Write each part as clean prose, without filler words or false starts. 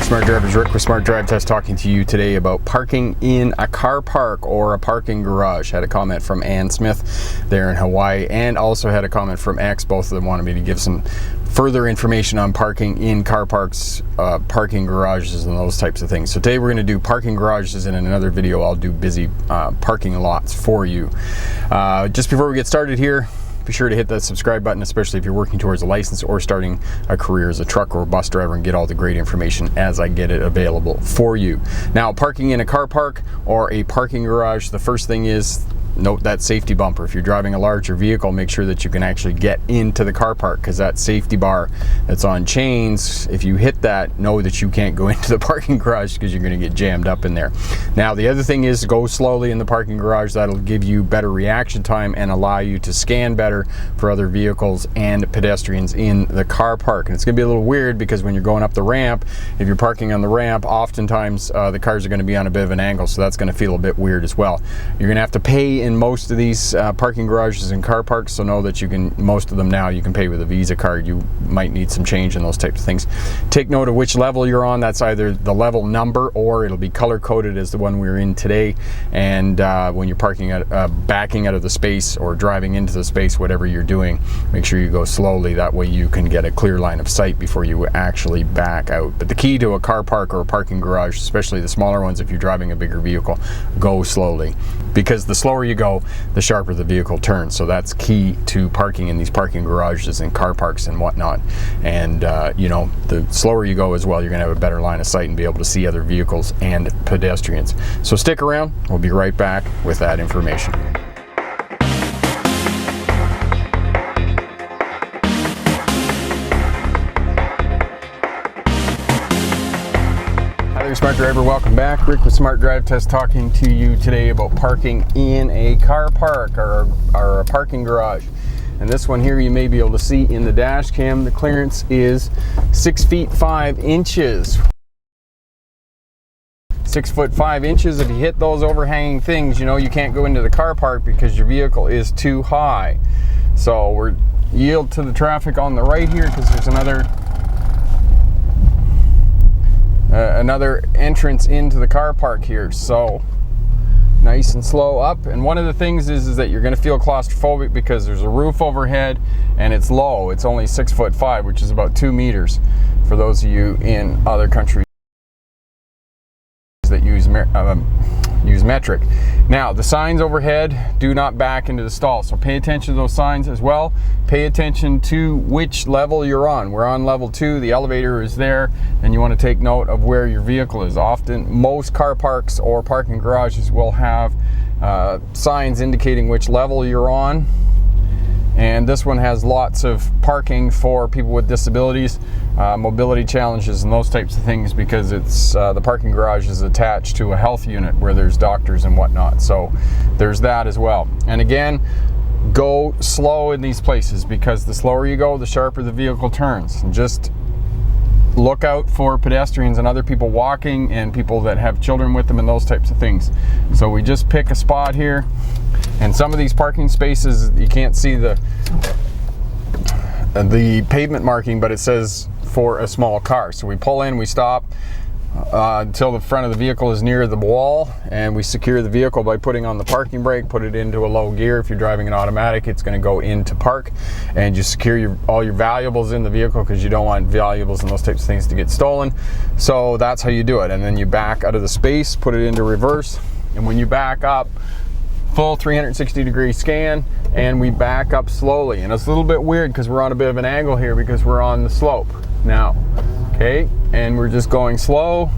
there, smart drivers. Rick with Smart Drive Test talking to you today about parking in a car park or a parking garage. Had a comment from Ann Smith there in Hawaii, and also had a comment from X. Both of them wanted me to give some further information on parking in car parks, parking garages, and those types of things. So today we're going to do parking garages, and in another video I'll do busy parking lots for you. Just before we get started here, be sure to hit that subscribe button, especially if you're working towards a license or starting a career as a truck or bus driver, and get all the great information as I get it available for you. Now, parking in a car park or a parking garage, the first thing is note that safety bumper. If you're driving a larger vehicle, make sure that you can actually get into the car park, because that safety bar that's on chains, if you hit that, know that you can't go into the parking garage because you're going to get jammed up in there. Now, the other thing is go slowly in the parking garage. That'll give you better reaction time and allow you to scan better for other vehicles and pedestrians in the car park. And it's going to be a little weird because when you're going up the ramp, if you're parking on the ramp, oftentimes the cars are going to be on a bit of an angle, so that's going to feel a bit weird as well. You're going to have to pay in most of these parking garages and car parks, so know that you can, most of them now, you can pay with a Visa card. You might need some change and those types of things. Take note of which level you're on. That's either the level number or it'll be color coded as the one we're in today. And when you're parking at, backing out of the space or driving into the space, whatever you're doing, make sure you go slowly. That way you can get a clear line of sight before you actually back out. But the key to a car park or a parking garage, especially the smaller ones if you're driving a bigger vehicle, go slowly, because the slower you go, the sharper the vehicle turns. So that's key to parking in these parking garages and car parks and whatnot. And you know, the slower you go as well, you're going to have a better line of sight and be able to see other vehicles and pedestrians. So stick around. We'll be right back with that information. Smart driver, welcome back. Rick with Smart Drive Test talking to you today about parking in a car park or a parking garage. And this one here you may be able to see in the dash cam, the clearance is 6 feet 5 inches. 6 foot 5 inches. If you hit those overhanging things, you know you can't go into the car park because your vehicle is too high. So we're yield to the traffic on the right here because there's another entrance into the car park here. So nice and slow up. And one of the things is that you're going to feel claustrophobic because there's a roof overhead and it's low. It's only 6 foot 5, which is about 2 meters for those of you in other countries that use metric. Now, the signs overhead, do not back into the stall. So pay attention to those signs as well. Pay attention to which level you're on. We're on level 2, the elevator is there, and you want to take note of where your vehicle is. Often, most car parks or parking garages will have signs indicating which level you're on. And this one has lots of parking for people with disabilities, mobility challenges, and those types of things, because it's the parking garage is attached to a health unit where there's doctors and whatnot. So there's that as well. And again, go slow in these places, because the slower you go, the sharper the vehicle turns. And just look out for pedestrians and other people walking and people that have children with them and those types of things. So we just pick a spot here. And some of these parking spaces, you can't see the pavement marking, but it says for a small car. So we pull in, we stop until the front of the vehicle is near the wall, and we secure the vehicle by putting on the parking brake, put it into a low gear. If you're driving an automatic, it's going to go into park, and you secure all your valuables in the vehicle, because you don't want valuables and those types of things to get stolen. So that's how you do it. And then you back out of the space, put it into reverse, and when you back up, full 360-degree scan, and we back up slowly. And it's a little bit weird because we're on a bit of an angle here because we're on the slope now. Okay, and we're just going slow.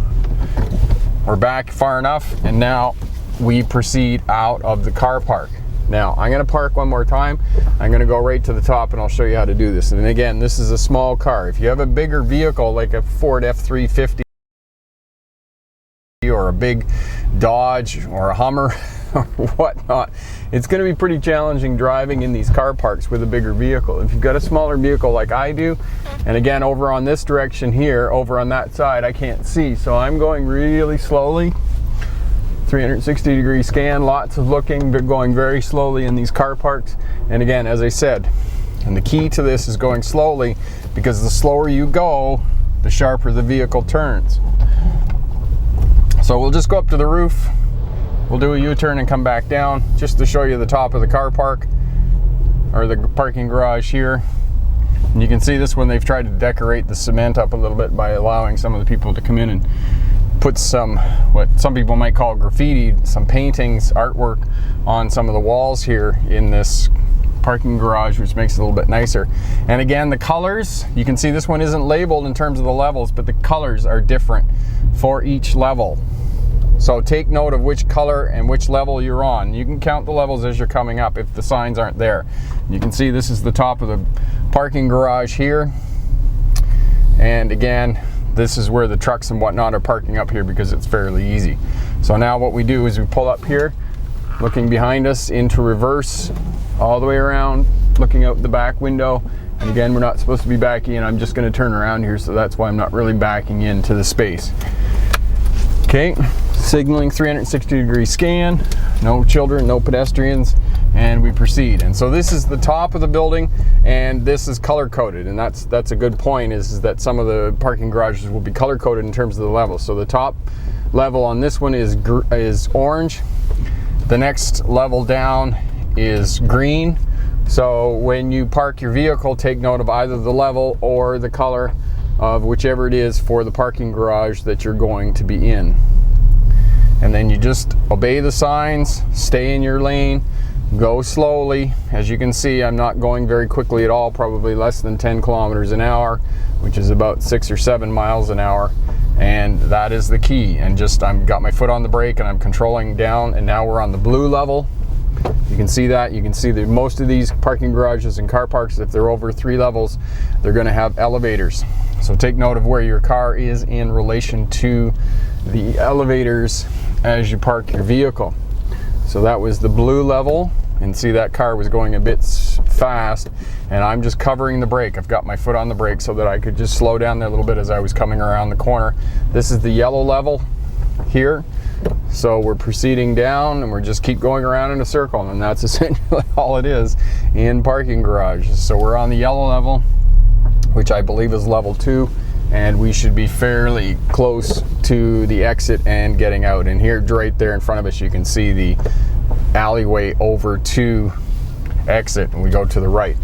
We're back far enough, and now we proceed out of the car park. Now, I'm going to park one more time. I'm going to go right to the top, and I'll show you how to do this. And again, this is a small car. If you have a bigger vehicle like a Ford F-350 or a big Dodge or a Hummer or whatnot, it's going to be pretty challenging driving in these car parks with a bigger vehicle. If you've got a smaller vehicle like I do, and again, over on this direction here, over on that side, I can't see, so I'm going really slowly. 360-degree scan, lots of looking, but going very slowly in these car parks. And again, as I said, and the key to this is going slowly, because the slower you go, the sharper the vehicle turns. So we'll just go up to the roof. We'll do a U-turn and come back down just to show you the top of the car park, or the parking garage here. And you can see this one, they've tried to decorate the cement up a little bit by allowing some of the people to come in and put some, what some people might call graffiti, some paintings, artwork on some of the walls here in this parking garage, which makes it a little bit nicer. And again, the colors, you can see this one isn't labeled in terms of the levels, but the colors are different for each level. So take note of which color and which level you're on. You can count the levels as you're coming up if the signs aren't there. You can see this is the top of the parking garage here. And again, this is where the trucks and whatnot are parking up here because it's fairly easy. So now what we do is we pull up here, looking behind us into reverse, all the way around, looking out the back window. And again, we're not supposed to be backing in. I'm just going to turn around here, so that's why I'm not really backing into the space. Okay, signaling 360-degree scan, no children, no pedestrians, and we proceed. And so this is the top of the building, and this is color coded, and that's a good point, is that some of the parking garages will be color coded in terms of the level. So the top level on this one is orange. The next level down is green. So when you park your vehicle, take note of either the level or the color of whichever it is for the parking garage that you're going to be in. And then you just obey the signs, stay in your lane, go slowly. As you can see, I'm not going very quickly at all, probably less than 10 kilometers an hour, which is about 6 or 7 miles an hour. And that is the key. And just, I've got my foot on the brake and I'm controlling down, and now we're on the blue level. You can see that. You can see that most of these parking garages and car parks, if they're over 3 levels, they're going to have elevators. So take note of where your car is in relation to the elevators as you park your vehicle. So that was the blue level, and see that car was going a bit fast, and I'm just covering the brake. I've got my foot on the brake so that I could just slow down there a little bit as I was coming around the corner. This is the yellow level here. So we're proceeding down, and we're just keep going around in a circle, and that's essentially all it is in parking garages. So we're on the yellow level, which I believe is level 2, and we should be fairly close to the exit and getting out. And here, right there in front of us, you can see the alleyway over to exit, and we go to the right.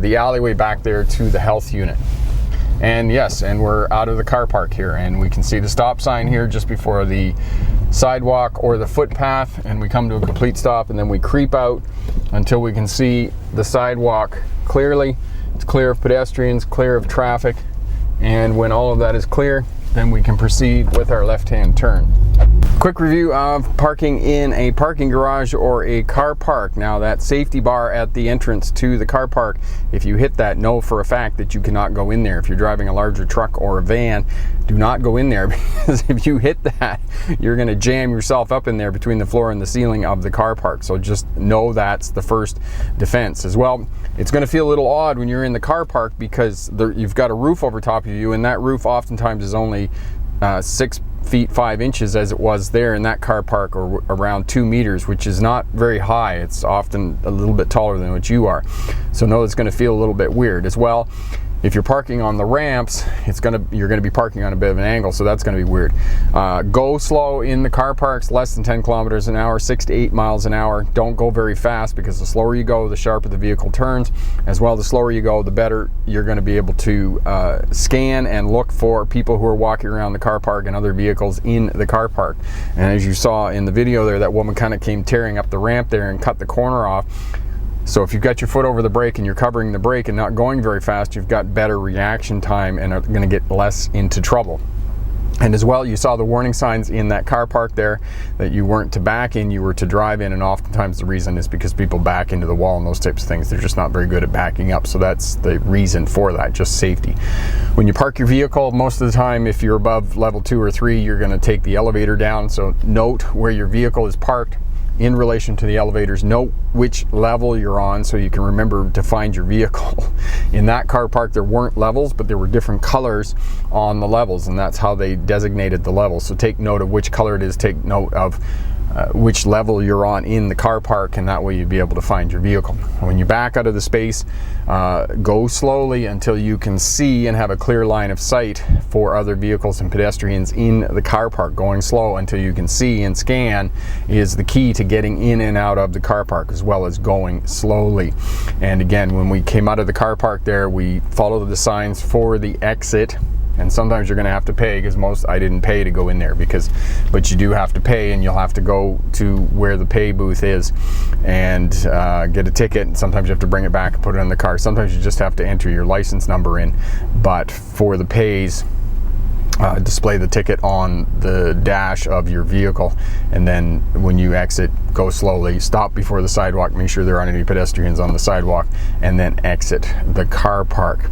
The alleyway back there to the health unit. And yes, and we're out of the car park here, and we can see the stop sign here just before the sidewalk or the footpath, and we come to a complete stop, and then we creep out until we can see the sidewalk clearly. It's clear of pedestrians, clear of traffic, and when all of that is clear, then we can proceed with our left-hand turn. Quick review of parking in a parking garage or a car park. Now, that safety bar at the entrance to the car park, if you hit that, know for a fact that you cannot go in there. If you're driving a larger truck or a van, do not go in there, because if you hit that, you're going to jam yourself up in there between the floor and the ceiling of the car park. So just know that's the first defense. As well, it's going to feel a little odd when you're in the car park, because you've got a roof over top of you, and that roof oftentimes is only 6 feet 5 inches, as it was there in that car park, or around 2 meters, which is not very high. It's often a little bit taller than what you are. So know it's going to feel a little bit weird. As well, if you're parking on the ramps, you're going to be parking on a bit of an angle, so that's going to be weird. Go slow in the car parks, less than 10 kilometers an hour, 6 to 8 miles an hour. Don't go very fast, because the slower you go, the sharper the vehicle turns. As well, the slower you go, the better you're going to be able to scan and look for people who are walking around the car park and other vehicles in the car park. And as you saw in the video there, that woman kind of came tearing up the ramp there and cut the corner off. So if you've got your foot over the brake and you're covering the brake and not going very fast, you've got better reaction time and are going to get less into trouble. And as well, you saw the warning signs in that car park there that you weren't to back in, you were to drive in, and oftentimes the reason is because people back into the wall and those types of things. They're just not very good at backing up, so that's the reason for that, just safety. When you park your vehicle, most of the time, if you're above level 2 or 3, you're going to take the elevator down, so note where your vehicle is parked in relation to the elevators. Note which level you're on so you can remember to find your vehicle. In that car park, there weren't levels, but there were different colors on the levels, and that's how they designated the levels. So take note of which color it is. Take note of which level you're on in the car park, and that way you'd be able to find your vehicle. When you back out of the space, go slowly until you can see and have a clear line of sight for other vehicles and pedestrians in the car park. Going slow until you can see and scan is the key to getting in and out of the car park, as well as going slowly. And again, when we came out of the car park there, we followed the signs for the exit. And sometimes you're going to have to pay, because I didn't pay to go in there, but you do have to pay, and you'll have to go to where the pay booth is and get a ticket. And sometimes you have to bring it back and put it in the car. Sometimes you just have to enter your license number in. But for the pays, display the ticket on the dash of your vehicle, and then when you exit, go slowly, stop before the sidewalk, make sure there aren't any pedestrians on the sidewalk, and then exit the car park.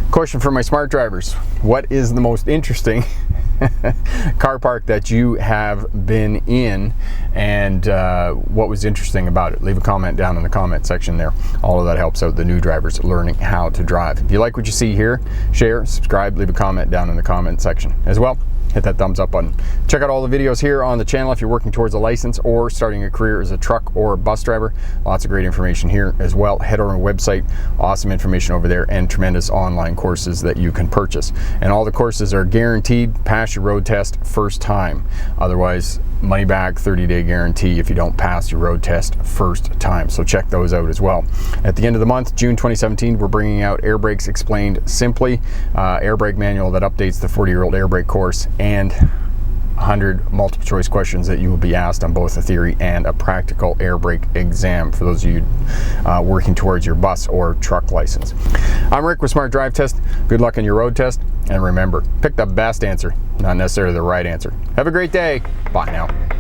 Question for my smart drivers: what is the most interesting car park that you have been in, and what was interesting about it? Leave a comment down in the comment section there. All of that helps out the new drivers learning how to drive. If you like what you see here, share, subscribe, leave a comment down in the comment section as well. Hit that thumbs up button. Check out all the videos here on the channel if you're working towards a license or starting a career as a truck or bus driver. Lots of great information here as well. Head over to our website, awesome information over there, and tremendous online courses that you can purchase. And all the courses are guaranteed pass your road test first time. Otherwise, money back, 30-day guarantee if you don't pass your road test first time. So check those out as well. At the end of the month, June 2017, we're bringing out Air Brakes Explained Simply, air brake manual that updates the 40-year-old air brake course, and 100 multiple choice questions that you will be asked on both a theory and a practical air brake exam for those of you working towards your bus or truck license. I'm Rick with Smart Drive Test. Good luck on your road test, and remember, pick the best answer, not necessarily the right answer. Have a great day. Bye now.